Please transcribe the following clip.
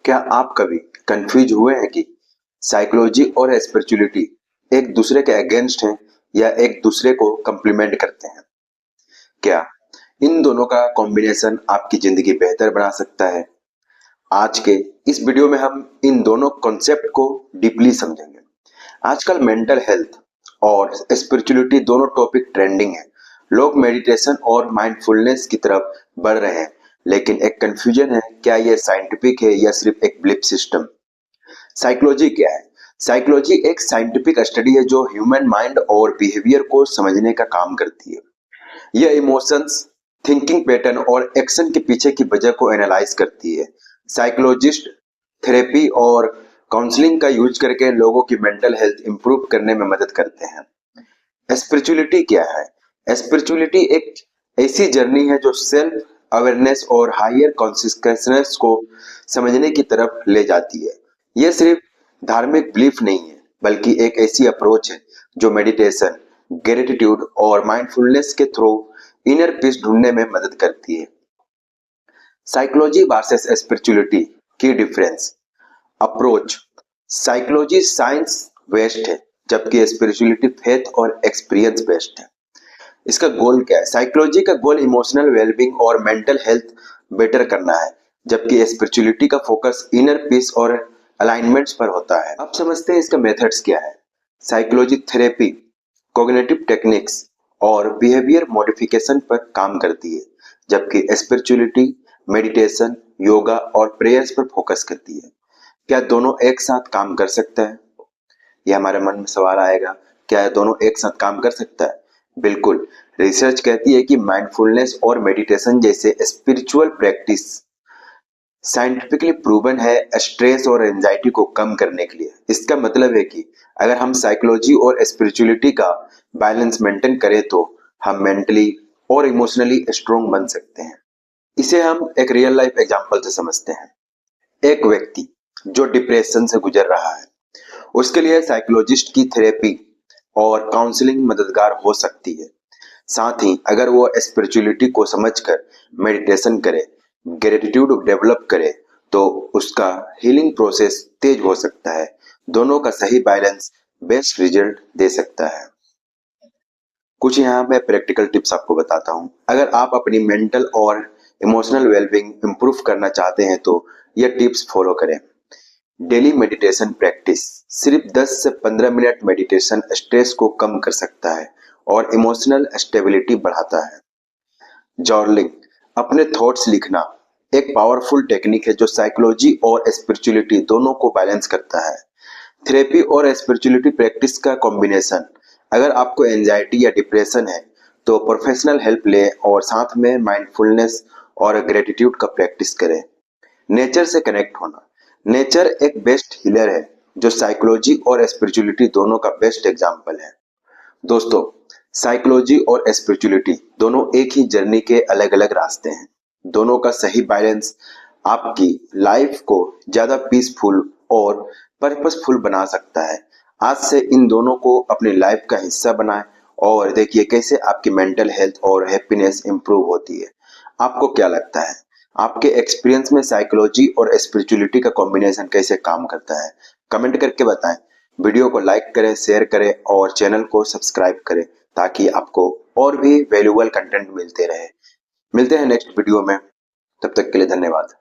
क्या आप कभी कंफ्यूज हुए हैं कि साइकोलॉजी और स्पिरिचुअलिटी एक दूसरे के अगेंस्ट हैं या एक दूसरे को कंप्लीमेंट करते हैं? क्या इन दोनों का कॉम्बिनेशन आपकी जिंदगी बेहतर बना सकता है? आज के इस वीडियो में हम इन दोनों कॉन्सेप्ट को डीपली समझेंगे। आजकल मेंटल हेल्थ और स्पिरिचुअलिटी दोनों टॉपिक ट्रेंडिंग है। लोग मेडिटेशन और माइंडफुलनेस की तरफ बढ़ रहे हैं, लेकिन एक कंफ्यूजन है, क्या यह साइंटिफिक है या सिर्फ एक बिलीफ सिस्टम? साइकोलॉजी क्या है? साइकोलॉजी एक साइंटिफिक स्टडी है जो ह्यूमन माइंड और बिहेवियर को समझने का काम करती है। यह इमोशंस, थिंकिंग पैटर्न और एक्शन के पीछे की वजह को एनालाइज करती है। साइकोलॉजिस्ट थेरेपी और काउंसलिंग का यूज करके लोगों की मेंटल हेल्थ इंप्रूव करने में मदद करते हैं। स्पिरिचुअलिटी क्या है? स्पिरिचुअलिटी एक ऐसी जर्नी है जो सेल्फ अवेयरनेस और हायर कॉन्शियसनेस को समझने की तरफ ले जाती है। यह सिर्फ धार्मिक बिलीफ नहीं है, बल्कि एक ऐसी अप्रोच है जो मेडिटेशन, ग्रेटिट्यूड और माइंडफुलनेस के थ्रू इनर पीस ढूंढने में मदद करती है। साइकोलॉजी वर्सेस स्पिरिचुअलिटी की difference. Approach. Psychology science based है, जबकि स्पिरिचुअलिटी फेथ और एक्सपीरियंस बेस्ड है। इसका गोल क्या है? साइकोलॉजी का गोल इमोशनल वेलबींग और मेंटल हेल्थ बेटर करना है, जबकि स्पिरिचुअलिटी का फोकस इनर पीस और अलाइनमेंट्स पर होता है। अब समझते हैं इसका मेथड्स क्या है। साइकोलॉजी थेरेपी, कॉग्निटिव टेक्निक्स और बिहेवियर मॉडिफिकेशन पर काम करती है, जबकि स्पिरिचुअलिटी मेडिटेशन, योगा और प्रेयर्स पर फोकस करती है। क्या दोनों एक साथ काम कर सकता है? यह हमारे मन में सवाल आएगा, क्या दोनों एक साथ काम कर सकता है? बिल्कुल। रिसर्च कहती है कि माइंडफुलनेस और मेडिटेशन जैसे स्पिरिचुअल प्रैक्टिस साइंटिफिकली प्रूवन है स्ट्रेस और एंजाइटी को कम करने के लिए। इसका मतलब है कि अगर हम साइकोलॉजी और स्पिरिचुअलिटी का बैलेंस मेंटेन करें तो हम मेंटली और इमोशनली स्ट्रांग बन सकते हैं। इसे हम एक रियल लाइफ एग्जांपल से समझते हैं। एक व्यक्ति जो डिप्रेशन से गुजर रहा है, उसके लिए साइकोलॉजिस्ट की थेरेपी और काउंसलिंग मददगार हो सकती है। साथ ही अगर वो स्पिरिचुअलिटी को समझकर मेडिटेशन करे, ग्रेटिट्यूड डेवलप करे, तो उसका हीलिंग प्रोसेस तेज हो सकता है। दोनों का सही बैलेंस बेस्ट रिजल्ट दे सकता है। कुछ यहाँ मैं प्रैक्टिकल टिप्स आपको बताता हूँ। अगर आप अपनी मेंटल और इमोशनल वेलबींग इंप्रूव करना चाहते हैं तो ये टिप्स फॉलो करें। Daily meditation practice. सिर्फ 10 से 15 मिनट मेडिटेशन स्ट्रेस को कम कर सकता है और इमोशनल स्टेबिलिटी बढ़ाता है। जर्नलिंग, अपने थॉट्स लिखना एक पावरफुल टेक्निक है जो साइकोलॉजी और स्पिरिचुअलिटी दोनों को बैलेंस करता है। थेरेपी और स्पिरिचुअलिटी प्रैक्टिस का कॉम्बिनेशन। अगर आपको एंजाइटी या डिप्रेशन है तो प्रोफेशनल हेल्प लें और साथ में माइंडफुलनेस और ग्रेटिट्यूड का प्रैक्टिस करें। नेचर से कनेक्ट होना। नेचर एक बेस्ट हीलर है जो साइकोलॉजी और स्पिरिचुअलिटी दोनों का बेस्ट एग्जाम्पल है। दोस्तों, साइकोलॉजी और स्पिरिचुअलिटी दोनों एक ही जर्नी के अलग अलग रास्ते हैं। दोनों का सही बैलेंस आपकी लाइफ को ज्यादा पीसफुल और पर्पसफुल बना सकता है। आज से इन दोनों को अपनी लाइफ का हिस्सा बनाएं और देखिए कैसे आपकी मेंटल हेल्थ और हैप्पीनेस इंप्रूव होती है। आपको क्या लगता है, आपके एक्सपीरियंस में साइकोलॉजी और स्पिरिचुअलिटी का कॉम्बिनेशन कैसे काम करता है? कमेंट करके बताएं। वीडियो को लाइक करें, शेयर करें और चैनल को सब्सक्राइब करें ताकि आपको और भी वैल्यूएबल कंटेंट मिलते रहे। मिलते हैं नेक्स्ट वीडियो में, तब तक के लिए धन्यवाद।